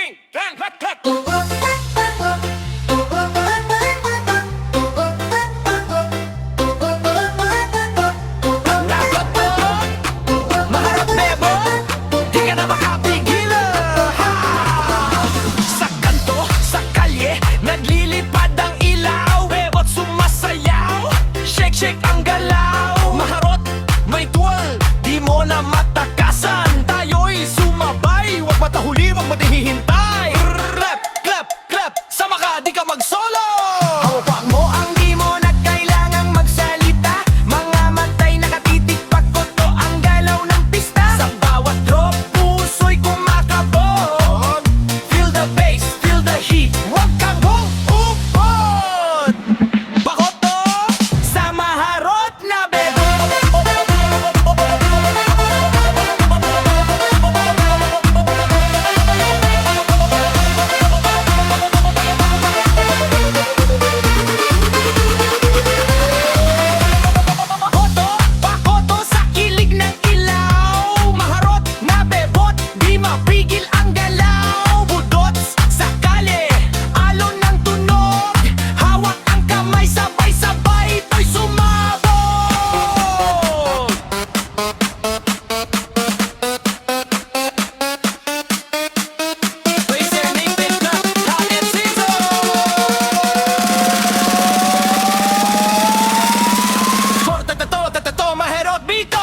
ting, tang, lat, lat. Maharap bebo, di ka na makapigil. Ha! Sa kanto, sa kalye, naglilipad ang ilaw. Bebo't sumasayaw, shake shake ang galaw. Maharot, may tuwal, di mo na matakasan. Tayo'y sumabay, wag matahuli, wag matihintay. Clap, clap, clap, sama ka, di ka mag-solo. Hawapak mo ang di mo na kailangang magsalita. Mga matay nakatitig pagkoto ang galaw ng pista. Sa bawat drop, puso'y kumakabog. Feel the bass, feel the heat, wag kang huupot. Bakoto, sa maharot na bebo. Bakoto sa kilig ng ilaw. Maharot na bebot, di mapigil ang galaw. Budots sa kalye, alon ng tunog. Hawak ang kamay, sabay-sabay, to'y sumabog. Listening with the Talent Season. For tatato, maherot bito.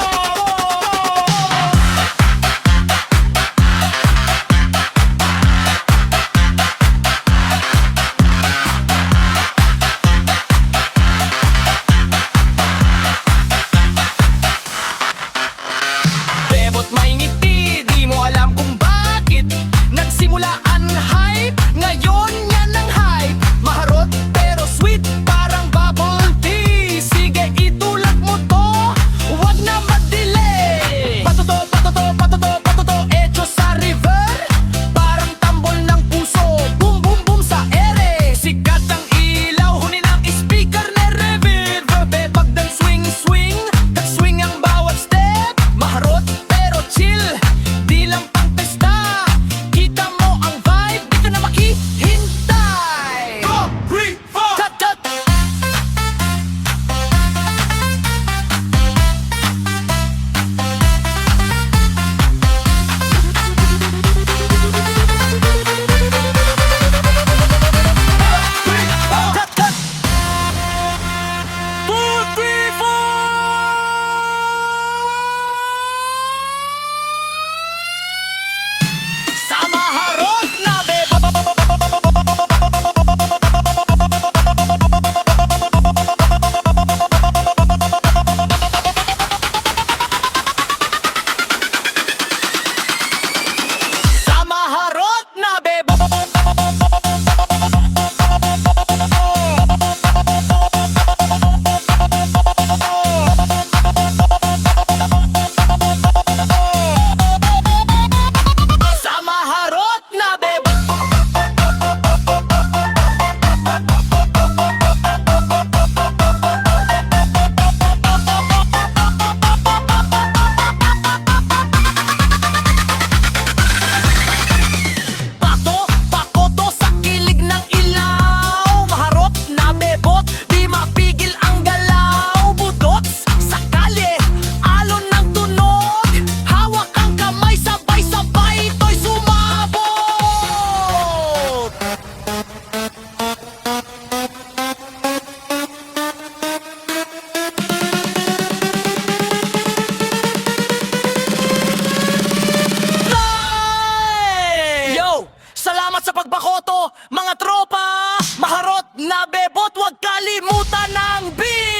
Bebo't may ngiti, di mo alam kung bakit. Nagsimula ang hype, ngayon yan ang hype. Maharot pero sweet, parang bubble tea. Sige, itulak mo to, wag na mag-delay. Patuto, patuto, patuto, patuto, echo sa river. Parang tambol ng puso, boom, boom, boom sa ere. Sikat ang ilaw, hunin ang speaker na reverb. Pag ng swing, swing, nag-swing ang bawat step. Maharot pero chill, di lang pang pesta. Kita mo ang vibe, di ka na makihintay. 2, 3, 4. Tat, tat. Tat, tat. 2, 3, 4. Sa maharot na bebo. Sa maharot na bebo. Sa maharot na bebo. Bakoto sa kilig ng ilaw. Maharot na bebot, di mapigil ang galaw. Budots sa kalye, alon ng tunog. Hawak ang kamay, sabay-sabay, to'y sumabog. Yo! Salamat sa pagbakoto, mga tropa! Maharot na bebot, huwag kalimutan ng beat!